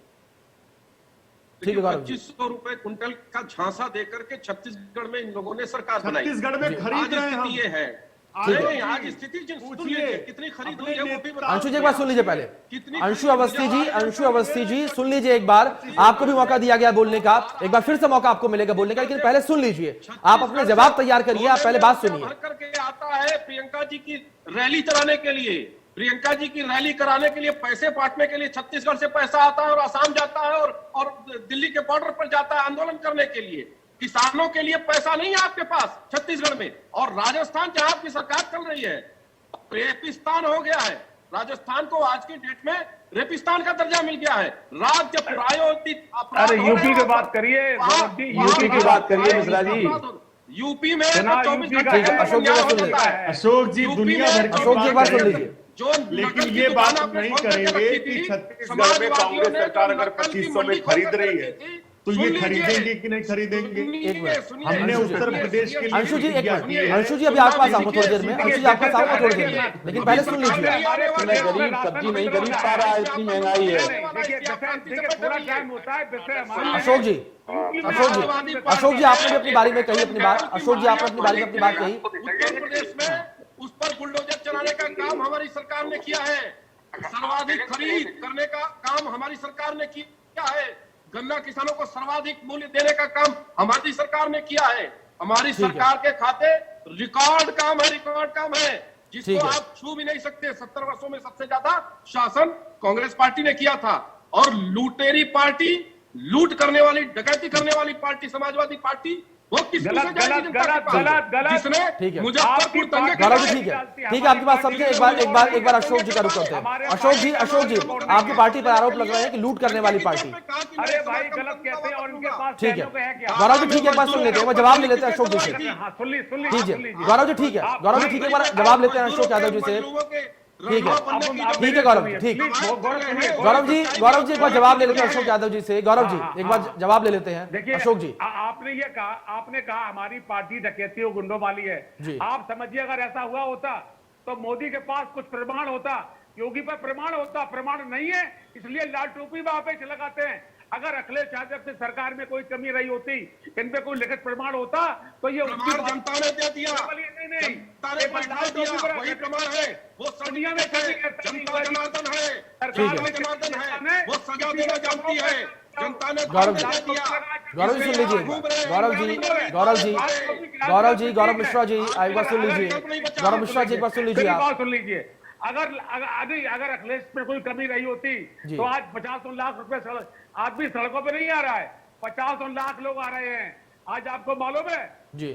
ठीक है? गौरव जी, 2500 रुपए कुंटल का झांसा देकर के छत्तीसगढ़ में इन लोगों ने सरकार बनाई। छत्तीसगढ़ में खरीद रहे हैं, ये है आज स्थिति कितनी खरीद हुई है वो भी बताओ। अंशु जी एक बार सुन लीजिए पहले। अंशु अवस्थी जी, अंशु अवस्थी जी सुन लीजिए एक बार, आपको भी मौका दिया गया बोलने का, एक बार फिर से मौका आपको मिलेगा बोलने का, लेकिन पहले सुन लीजिए। आप अपने जवाब तैयार करिए, आप पहले बात सुनिए। करके आता है प्रियंका जी की रैली चलाने के लिए, प्रियंका जी की रैली कराने के लिए, पैसे बांटने के लिए छत्तीसगढ़ से पैसा आता है और आसाम जाता है और दिल्ली के बॉर्डर पर जाता है आंदोलन करने के लिए। किसानों के लिए पैसा नहीं है आपके पास छत्तीसगढ़ में। और राजस्थान जहां आपकी सरकार चल रही है, रेपिस्तान हो गया है। राजस्थान को आज की डेट में रेपिस्तान का दर्जा मिल गया है। राज्य प्रायोजित अपराध। अरे यूपी की बात करिए, यूपी की बात करिए मिश्रा जी। यूपी में 24 अशोक जी दुनिया भर की बात सुन लीजिए। लेकिन ये बात नहीं करेंगे कि छत्तीसगढ़ में कांग्रेस सरकार अगर 2500 में खरीद रही है तो ये खरीदेंगे कि नहीं खरीदेंगे? हमने उत्तर प्रदेश के लिए अंशु जी एक मिनट, अंशु जी अभी आपके पास आऊंगा थोड़ी देर में, अंशु जी आपके पास आऊंगा थोड़ी देर में, लेकिन पहले सुन लीजिए। गरीब सब्जी नहीं खरीद पा रहा है, इतनी महंगाई है। अशोक जी, अशोक जी, अशोक जी आपने भी अपनी बारी में कही अपनी बात। अशोक जी आपने अपनी बारी में अपनी बात कही। उत्तर प्रदेश में उस पर बुलडोजर चलाने का काम हमारी सरकार ने किया है। सर्वाधिक खरीद करने का काम हमारी सरकार ने किया है। गन्ना किसानों को सर्वाधिक मूल्य देने का काम हमारी सरकार ने किया है। हमारी सरकार के खाते रिकॉर्ड काम है जिसको आप छू भी नहीं सकते। 70 वर्षों में सबसे ज्यादा शासन कांग्रेस पार्टी ने किया था। और लूटेरी पार्टी, लूट करने वाली, डकैती करने वाली पार्टी समाजवादी पार्टी, वो किसने मुजफ्फरपुर दंगे। गौरव जी ठीक है, आपकी बात समझे। एक बार अशोक जी का रुख करते हैं। अशोक जी आपकी पार्टी पर आरोप लग रहे हैं कि लूट करने वाली पार्टी। अरे भाई गलत कहते हैं और उनके पास ठीक है गौरव जी ठीक है, एक बार सुन लेते हैं, वो जवाब ले लेते हैं अशोक जी से। कीजिए गौरव जी, ठीक है गौरव जी, ठीक है, एक बार जवाब लेते हैं अशोक यादव जी से। ठीक है गौरव जी, ठीक। गौरव जी एक बार जवाब ले लेते हैं अशोक यादव जी से। गौरव जी एक बार जवाब ले लेते हैं अशोक जी। आपने कहा हमारी पार्टी डकैती और गुंडों वाली है। आप समझिए अगर ऐसा हुआ होता तो मोदी के पास कुछ प्रमाण होता योगी पर प्रमाण होता, प्रमाण नहीं है, इसलिए लाल टोपी वहां पे लगाते हैं। अगर अखिलेश यादव की सरकार में कोई कमी रही होती, इन पे कोई लिखित प्रमाण होता, तो ये जनता ने दे दिया, नहीं, जनता ने बैठा दिया, वही प्रमाण है, वो दुनिया में जनता जनार्दन है, सरकार जनार्दन है, वो सजा देना जानती है, जनता ने गौरव जी सुन लीजिए, गौरव मिश्रा जी एक बार सुन लीजिए, गौरव मिश्रा जी एक बार सुन लीजिए, आप सुन लीजिए। अगर अखिलेश में कोई कमी रही होती तो आज 50 लाख रुपए आदमी सड़कों पे नहीं आ रहा है, 50 लाख लोग आ रहे हैं। आज आपको मालूम है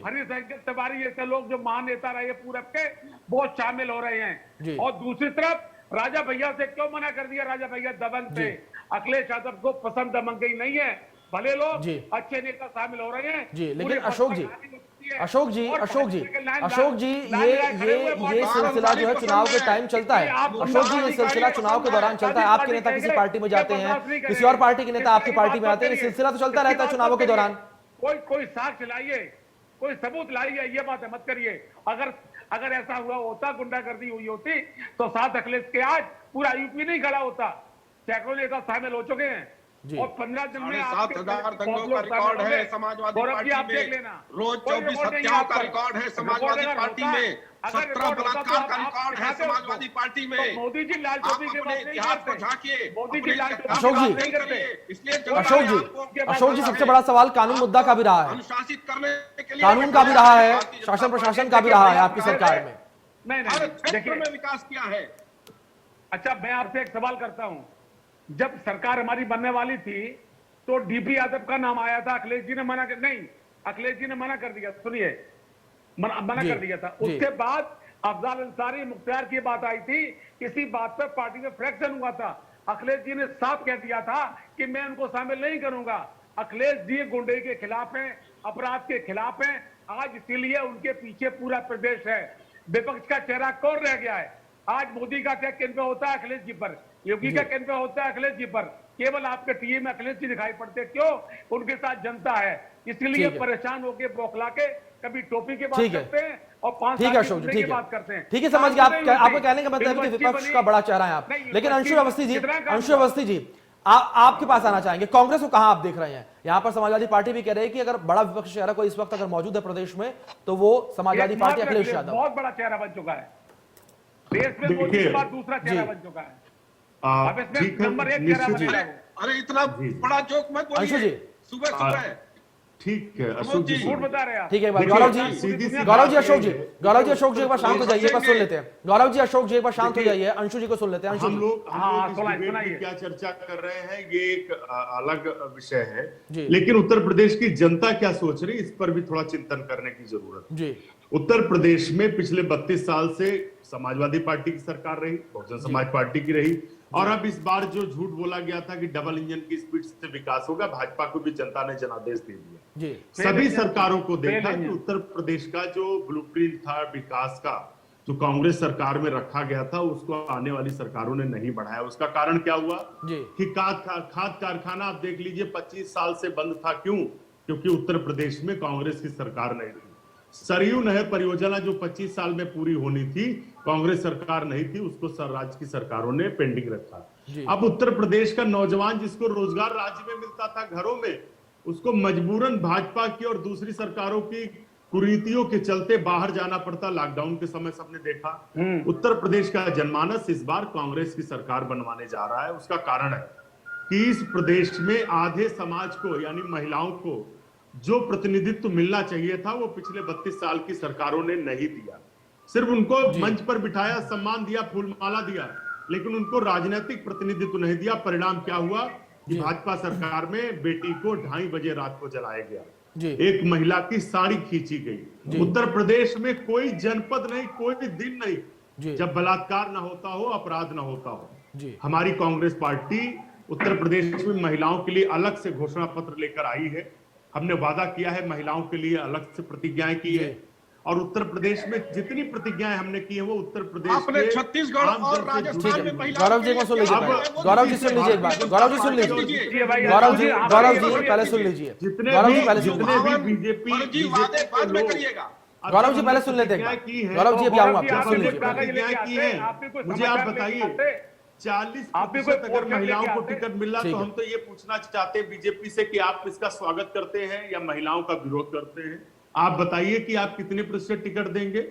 हरिशंकर तिवारी जैसे लोग जो महानेता रहे पूरब के बहुत शामिल हो रहे हैं। और दूसरी तरफ राजा भैया से क्यों मना कर दिया? राजा भैया दबंग थे, अखिलेश यादव को पसंद दबंगई नहीं है, भले लोग अच्छे नेता शामिल हो रहे हैं जी, लेकिन अशोक जी ये सिलसिला जो है चुनाव के टाइम चलता है। अशोक जी, ये सिलसिला चुनाव के दौरान चलता है। आपके नेता किसी पार्टी में जाते हैं, किसी और पार्टी के नेता आपकी पार्टी में आते हैं, ये सिलसिला तो चलता रहता है चुनावों के दौरान। कोई साक्ष्य लाइए, कोई सबूत लाइए, ये बात मत करिए। अगर ऐसा हुआ होता, गुंडागर्दी हुई होती, तो साथ अखिलेश के आज पूरा यूपी नहीं खड़ा होता। सैकड़ों नेता शामिल हो चुके हैं और 15 दिन में 7,000 दंगों का रिकॉर्ड है समाजवादी पार्टी में, रोज 24 हत्याओं का रिकॉर्ड है समाजवादी पार्टी में, 17 बलात्कार का रिकॉर्ड है समाजवादी पार्टी में। मोदी जी लाल टोपी के अपने इतिहास को झांकिए, मोदी जी लाल टोपी अशोक जी, इसलिए अशोक जी सबसे बड़ा सवाल कानून मुद्दा का भी रहा है, अनुशासित करने के लिए कानून का भी रहा है, शासन प्रशासन का भी रहा है आपकी सरकार में। नहीं क्षेत्र में विकास किया है। अच्छा, मैं आपसे एक सवाल करता हूं, जब सरकार हमारी बनने वाली थी तो डीपी यादव का नाम आया था, अखिलेश जी ने मना कर, नहीं अखिलेश जी ने मना कर दिया, सुनिए मना कर दिया था। उसके बाद अफजाल अंसारी मुख्तार की बात आई थी, इसी बात पर पार्टी में फ्रैक्शन हुआ था। अखिलेश जी ने साफ कह दिया था कि मैं उनको शामिल नहीं करूंगा। अखिलेश जी गुंडे के खिलाफ हैं, अपराध के खिलाफ हैं, आज इसीलिए उनके पीछे पूरा प्रदेश है। विपक्ष का चेहरा कौन रह गया है? आज मोदी का क्या किन पे होता है? अखिलेश जी पर। योगी का किन पे होता है? अखिलेश जी पर। केवल आपके टीवी में अखिलेश जी दिखाई पड़ते, क्यों? उनके साथ जनता है, इसलिए परेशान होके बौखला के कभी टोपी की बात करते हैं और 5 साल की बात करते हैं। ठीक है, समझ गया। आपको कहने का मतलब है कि विपक्ष का बड़ा चेहरा है आप। लेकिन अंशु अवस्थी जी आपके पास आना चाहेंगे, कांग्रेस को कहां आप देख रहे हैं? यहाँ पर समाजवादी पार्टी भी कह रही है कि अगर बड़ा विपक्ष चेहरा कोई इस वक्त अगर मौजूद है प्रदेश में तो वो समाजवादी पार्टी अखिलेश यादव बहुत बड़ा चेहरा बन चुका है देश में, मोदी के बाद दूसरा चेहरा बन चुका है। अब इसमें नंबर 1 चेहरा बनेगा। अरे इतना बड़ा जोक मत बोलिए अंशु जी, सुबह ठीक है अशोक जी, झूठ बता रहे हैं। ठीक है, गौरव जी अशोक जी एक बार शांत हो जाइए, एक बार सुन लेते हैं। गौरव जी अशोक जी एक बार शांत हो जाइए, अंशु जी को सुन लेते हैं। अंशु हम लोग क्या चर्चा कर रहे हैं ये एक अलग विषय है, लेकिन उत्तर प्रदेश की जनता क्या सोच रही है इस पर भी थोड़ा चिंतन करने की जरूरत है। उत्तर प्रदेश में पिछले 32 साल से समाजवादी पार्टी की सरकार रही, बहुजन समाज पार्टी की रही, और अब इस बार जो झूठ बोला गया था कि डबल इंजन की स्पीड से विकास होगा, भाजपा को भी जनता ने जनादेश दे दिया। सभी सरकारों को देखा कि उत्तर प्रदेश का जो ब्लूप्रिंट था विकास का, जो कांग्रेस सरकार में रखा गया था, उसको आने वाली सरकारों ने नहीं बढ़ाया। उसका कारण क्या हुआ कि खाद कारखाना आप देख लीजिए 25 साल से बंद था। क्यों? क्योंकि उत्तर प्रदेश में कांग्रेस की सरकार नहीं थी। सरयू नहर परियोजना जो 25 साल में पूरी होनी थी, कांग्रेस सरकार नहीं थी, उसको राज्य की सरकारों ने पेंडिंग रखा। अब उत्तर प्रदेश का नौजवान जिसको रोजगार राज्य में मिलता था घरों में, उसको मजबूरन भाजपा की और दूसरी सरकारों की कुरीतियों के चलते बाहर जाना पड़ता। लॉकडाउन के समय सबने देखा। उत्तर प्रदेश का जनमानस इस बार कांग्रेस की सरकार बनवाने जा रहा है। उसका कारण है कि इस प्रदेश में आधे समाज को यानी महिलाओं को जो प्रतिनिधित्व मिलना चाहिए था वो पिछले 32 साल की सरकारों ने नहीं दिया। सिर्फ उनको मंच पर बिठाया, सम्मान दिया, फूलमाला दिया, लेकिन उनको राजनीतिक प्रतिनिधित्व नहीं दिया। परिणाम क्या हुआ कि भाजपा सरकार में बेटी को 2:30 बजे रात को जलाया गया, एक महिला की साड़ी खींची गई। उत्तर प्रदेश में कोई जनपद नहीं, कोई दिन नहीं जब बलात्कार ना होता हो, अपराध ना होता हो। हमारी कांग्रेस पार्टी उत्तर प्रदेश में महिलाओं के लिए अलग से घोषणा पत्र लेकर आई है। हमने वादा किया है, महिलाओं के लिए अलग से प्रतिज्ञाएं की है, और उत्तर प्रदेश में जितनी प्रतिज्ञाएं हमने की है वो उत्तर प्रदेश आपने छत्तीसगढ़ और राजस्थान में गौरव जी को सुन लीजिए, गौरव जी सुन लीजिए एक बार, गौरव जी सुन लीजिए, गौरव जी पहले सुन लीजिए, जितने भी बीजेपी वादे बाद में करिएगा। गौरव जी पहले सुन लेते हैं, गौरव जी अभी आऊंगा गौरव जी, आपको, सुन आपने लीजिए। प्रतिज्ञा की है, मुझे आप बताइए 40% अगर महिलाओं को टिकट मिला तो हम तो ये पूछना चाहते हैं बीजेपी से कि आप इसका स्वागत करते हैं या महिलाओं का विरोध करते हैं? आप बताइए कि आप कितने प्रतिशत टिकट देंगे?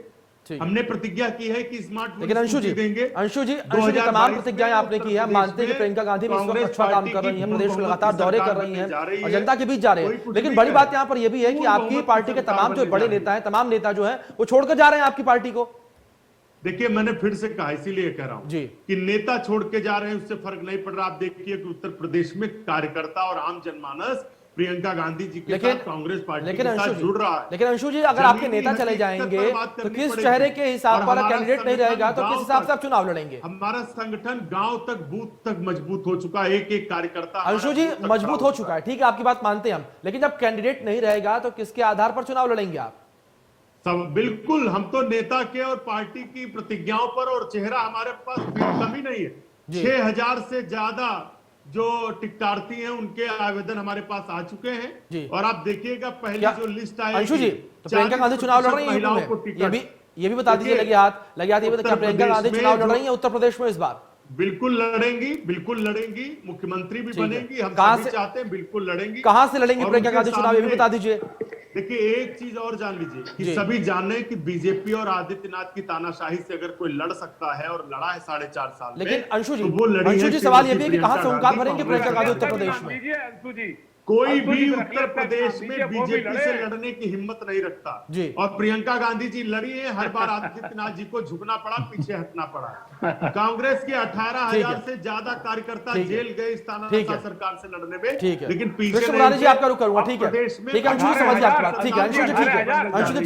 हमने प्रतिज्ञा की है कि स्मार्ट लेकिन अंशु जी देंगे। अंशु जी तमाम प्रतिज्ञाएं आपने की है, हम मानते हैं कि प्रियंका गांधी भी इस वक्त अच्छा काम कर रही हैं, प्रदेश में लगातार दौरे कर रही हैं और जनता के बीच जा रहे हैं, लेकिन बड़ी बात यहाँ पर यह भी है कि आपकी पार्टी के तमाम जो बड़े नेता हैं, तमाम नेता जो हैं वो छोड़कर जा रहे हैं आपकी पार्टी को। देखिए मैंने फिर से कहा, इसीलिए कह रहा हूं कि नेता छोड़ के जा रहे हैं उससे फर्क नहीं पड़ रहा। आप देखिए कि उत्तर प्रदेश में कार्यकर्ता और आम जनमानस प्रियंका गांधी जी के साथ कांग्रेस पार्टी के साथ जुड़ रहा है। लेकिन अंशु जी अगर आपके नेता चले जाएंगे तो किस चेहरे के हिसाब पर कैंडिडेट नहीं रहेगा तो किस हिसाब से आप चुनाव लड़ेंगे? हमारा संगठन गांव तक बूथ तक मजबूत हो चुका है, एक एक कार्यकर्ता अंशु जी मजबूत हो चुका है, ठीक है आपकी बात मानते हैं हम, लेकिन जब कैंडिडेट नहीं रहेगा तो किसके आधार पर चुनाव लड़ेंगे आप? सब बिल्कुल, हम तो नेता के और पार्टी की प्रतिज्ञाओं पर, और चेहरा हमारे पास कमी नहीं है। 6000 से ज्यादा जो टिकटार्थी हैं उनके आवेदन हमारे पास आ चुके हैं और आप देखिएगा पहले जो लिस्ट आई। अंशु जी तो प्रियंका गांधी चुनाव लड़ रही है महिलाओं को टिकट, ये भी बता दीजिए, लगे हाथ ये बता, क्या प्रियंका गांधी चुनाव लड़ रही है उत्तर प्रदेश में इस बार? बिल्कुल लड़ेंगी, मुख्यमंत्री भी बनेंगी, हम सभी चाहते हैं, बिल्कुल लड़ेंगी। कहां से लड़ेंगी प्रियंका गांधी चुनाव, ये भी बता दीजिए। देखिए एक चीज और जान लीजिए कि सभी जाने कि बीजेपी और आदित्यनाथ की तानाशाही से अगर कोई लड़ सकता है और लड़ा है 4.5 साल, लेकिन अंशु जी, तो वो लड़ी अंशु जी सवाल ये भी है कि कहां से ओंकार भरेंगे प्रियंका गांधी उत्तर प्रदेश में? अंशु जी कोई भी उत्तर प्रदेश में बीजेपी से लड़ने की हिम्मत नहीं रखता और प्रियंका गांधी जी लड़ी है, हर बार आदित्यनाथ जी को झुकना पड़ा, पीछे हटना पड़ा। कांग्रेस के 18,000 से ज्यादा कार्यकर्ता जेल गए इस तानाशाह सरकार से लड़ने में, लेकिन पीछे कृष्ण मुरारी जी आपका रुक करूंगा, ठीक है अंशु जी समझ गया आपकी बात, ठीक है अंशु जी, ठीक है अंशु जी,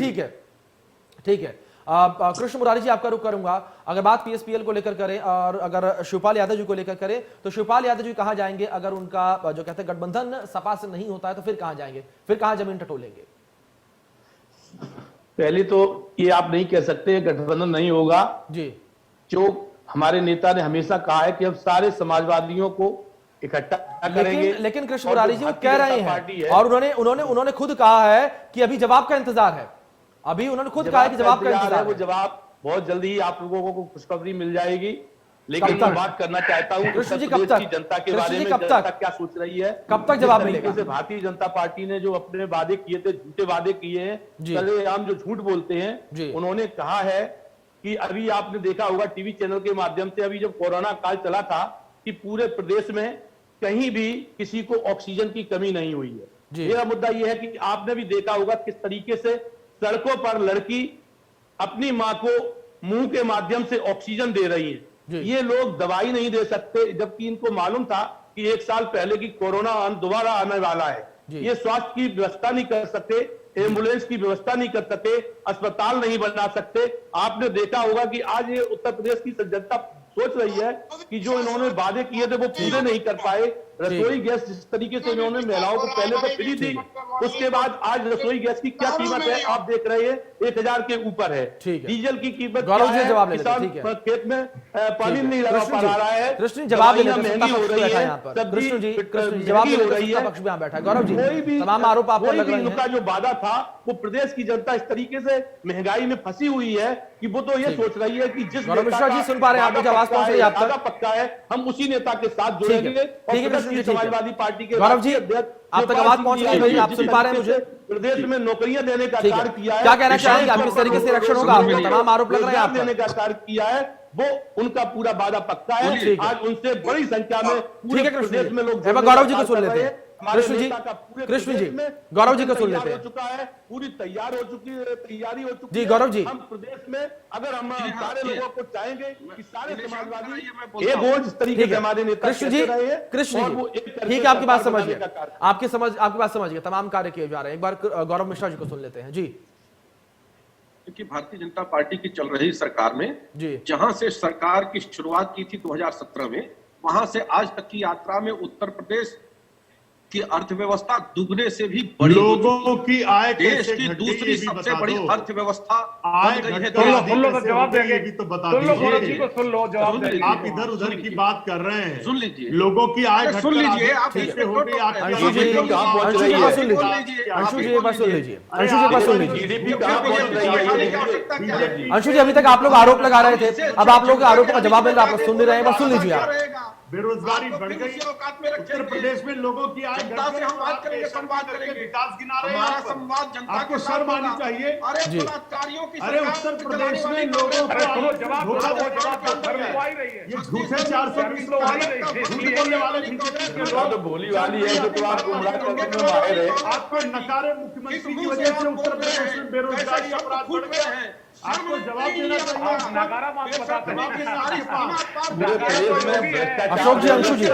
ठीक है कृष्ण मुरारी जी आपका रुख करूंगा। अगर बात पीएसपीएल को लेकर करें और अगर शिवपाल यादव जी को लेकर करें तो शिवपाल यादव जी कहां जाएंगे? अगर उनका जो कहते हैं गठबंधन सपा से नहीं होता है तो फिर कहां जाएंगे, फिर कहां जमीन टटोलेंगे? पहले तो ये आप नहीं कह सकते गठबंधन नहीं होगा जी। जो हमारे नेता ने हमेशा कहा है कि हम सारे समाजवादियों को इकट्ठा करेंगे, लेकिन कृष्ण मुरारी जी वो कह रहे हैं और उन्होंने खुद कहा है कि अभी जवाब का इंतजार है, अभी उन्होंने खुद कहा है कि जवाब का इंतजार है। वो जवाब बहुत जल्दी ही आप लोगों को खुशखबरी मिल जाएगी, लेकिन मैं बात करना चाहता हूं कृष्ण जी कब तक, जनता के बारे में जनता क्या सोच रही है, कब तक जवाब मिलेगा? भारतीय जनता पार्टी ने जो अपने वादे किए थे, झूठे वादे किए हैं, कलेआम जो झूठ बोलते हैं, उन्होंने कहा है कि अभी आपने देखा होगा टीवी चैनल के माध्यम से, अभी जब कोरोना काल चला था कि पूरे प्रदेश में कहीं भी किसी को ऑक्सीजन की कमी नहीं हुई है। मेरा मुद्दा यह है कि आपने भी देखा होगा किस तरीके से सड़कों पर लड़की अपनी मां को मुंह के माध्यम से ऑक्सीजन दे रही है। ये लोग दवाई नहीं दे सकते, जबकि इनको मालूम था कि 1 साल पहले की कोरोना दोबारा आने वाला है। ये स्वास्थ्य की व्यवस्था नहीं कर सकते, एम्बुलेंस की व्यवस्था नहीं कर सकते, अस्पताल नहीं बना सकते। आपने देखा होगा कि आज ये उत्तर प्रदेश की जनता सोच रही है कि जो इन्होंने वादे किए थे वो पूरे नहीं कर पाए। रसोई गैस जिस तरीके से इन्होंने महिलाओं को पहले तो फ्री दी, उसके बाद आज रसोई गैस की क्या कीमत है आप देख रहे हैं, 1000 के ऊपर है। डीजल की कीमत किसान खेत में पानी नहीं लगा पा रहा है, दवाइयां महंगी हो रही है, सब्जी महंगी हो रही है। कोई भी तमाम आरोप आप लग रहे हैं। उनका जो वादा था वो प्रदेश की जनता इस तरीके से महंगाई में फंसी हुई है कि वो तो ये सोच रही है कि जिस मिश्रा जी सुन पा रहे हैं, आपकी आवाज पहुंच रही है आप तक, पक्का है हम उसी नेता के साथ जुड़ेंगे। समाजवादी पार्टी के गौरव जी आप तक आवाज पहुंच रही है, आप सुन पा रहे हैं मुझे? प्रदेश में नौकरियां देने का कार्य किया है, क्या कहना चाहेंगे आप? किस तरीके से रक्षण होगा? आपके तमाम आरोप लग रहे हैं आप देने का कार्य किया है, वो उनका पूरा वादा पक्का है। आज उनसे बड़ी संख्या में पूरे प्रदेश में लोग गौरव जी को सुन लेते हैं। कृष्ण जी गौरव जी को सुन लेते हैं। चुका है, पूरी तैयारी हो चुकी है जी गौरव जी। हम प्रदेश में अगर हम सारे लोगों को चाहेंगे कि सारे समाजवादी एक हो जिस तरीके से हमारे नेता कृष्ण जी ठीक है, आपकी बात समझ गए, आपकी बात समझ गए, तमाम कार्य किए जा रहे हैं। एक बार गौरव मिश्रा जी को सुन लेते हैं जी। कि भारतीय जनता पार्टी की चल रही सरकार में जहां से सरकार की शुरुआत की थी 2017 में, वहां से आज तक की यात्रा में उत्तर प्रदेश कि अर्थव्यवस्था दुगने से भी बड़ी हो चुकी लोगों की आय देश कैसे की घटी, दूसरी ये भी सबसे बता बड़ी दो। अर्थव्यवस्था आय बन गई है घटती देश आदि सुन लो तो कैसे जवाब हो गई, देंगे। ये भी तो बता सुन लो दीजिए। गौरव जी को, सुन लो जवाब सुन देंगे। लीजिए। आप इधर उधर की बात कर रहे हैं, सुन लीजिए। लोगों की आय अरे सुन घटकर लीजिए, आधी आप कैसे इसमें हो क्यों गई, टोक आपकी रहे हैं? अंशु जी आवाज़ कहाँ पहुंच अंशु रही जी है? बात सुन बोल लीजिए, लीजिए, अंशु जी आप ये बात सुन बोल लीजिए, अरे अंशु जी बात सुन आप लीजिए। जीडीपी क्यों कहाँ मुझे पहुंच रही दिखाने है? की आवश्यकता क्या है? अंशु जी अभी तक आप लोग आरोप लगा रहे थे, अब आप लोग आरोपों का जवाब मिल रहा है, आप सुन नहीं रहे हैं, बस सुन लीजिए आप। बेरोजगारी बढ़ गई, उत्तर प्रदेश में लोगों की आय जनता से हम बात करेंगे, संवाद करेंगे, विकास गिना रहे हैं हमारा आप। संवाद जनता आपको के साथ शर्म आनी होगा। चाहिए। अरे जी। बलात्कारियों की अरे सरकार उत्तर चलाने प्रदेश में वाली लोगों अरे को सुनो जवाब दो, धोखा वो जवाब दो, अंदर शर्म है। तो आ ही रही है। ये झूठे 420 तो आ ही रही है, इसलिए बोलने वाले बीजेपी के जनता लोग तो भोली वाली है जो तो आप गुमराह करने में माहिर है। आपको नकारे मुख्यमंत्री की वजह से उत्तर प्रदेश में बेरोजगारी अपराध बढ़ गया है। आपको जवाब देना चाहिए। आप नकारा बात बताते हैं। पूरे प्रदेश में भ्रष्टाचार अशोक जी, अंशु जी,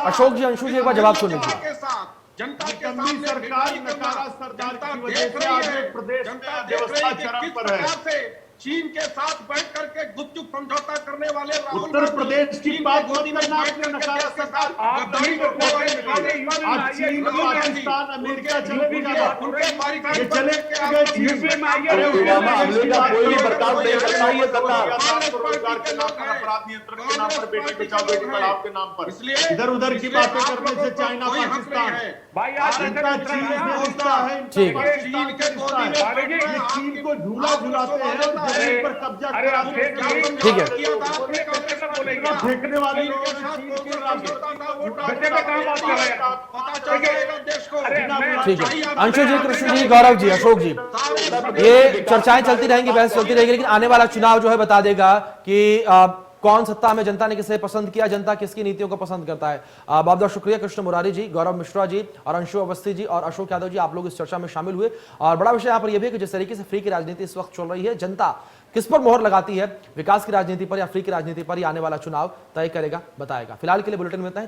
अशोक जी, अंशु जी एक बार जवाब सुन लीजिए। के साथ जनता के निकम्मी सामने सरकार, भिखारी करना, नकारा सरकार जनता की वजह देख से रही आज है, प्रदेश में जनता देख अव्यवस्था रही है कि चरम किस पर है। प्रकार से चीन के साथ बैठ करके गुपचुप समझौता करने वाले राहुल उत्तर गांधी प्रदेश की चीन बात के गोदी में मत करना, बैठ आपने करके नकारा देश के सरकार साथ आप गद्दारी नहीं करने वाले करते, निकाले। आज चीन, राहुल गांधी, पाकिस्तान, अमेरिका उनके चले यूपी गए। के- उनके बारीकाई ये पर चले देख के गए आप चीन यूपी में आइए, अरे पुलवामा हमले का कोई भी बर्ताव नहीं करता ये सरकार। रोजगार के नाम पर, अपराध नियंत्रण के नाम पर, बेटी बचाओ बेटी पढ़ाओ के नाम पर इसलिए इधर उधर की बातें करने से चाइना पाकिस्तान भाई आज इनका चीन से रिश्ता है, ठीक इनका है। पाकिस्तान का रिश्ता है। ये चीन को झूला झुलाते हैं, जमीन पर कब्जा अरे आप कराते हैं। ठीक है। फेंकने वाले लोग चीन के राष्ट्रपति बच्चे का कहाँ बात कर रहे हैं? पता चल जाएगा देश को। अरे मैं- ठीक है, अंशु जी, कृष्ण जी, गौरव जी, अशोक जी, ये चर्चाएं चलती रहेंगी, बहस चलती रहेगी, लेकिन आने वाला चुनाव जो है बता देगा कि कौन सत्ता में, जनता ने किसे पसंद किया, जनता किसकी नीतियों को पसंद करता है। बहुत बहुत शुक्रिया कृष्ण मुरारी जी, गौरव मिश्रा जी और अंशु अवस्थी जी और अशोक यादव जी, आप लोग इस चर्चा में शामिल हुए। और बड़ा विषय यहाँ पर यह भी है कि जिस तरीके से फ्री की राजनीति इस वक्त चल रही है, जनता किस पर मोहर लगाती है, विकास की राजनीति पर या फ्री की राजनीति पर, आने वाला चुनाव तय करेगा, बताएगा। फिलहाल के लिए बुलेटिन में इतना ही।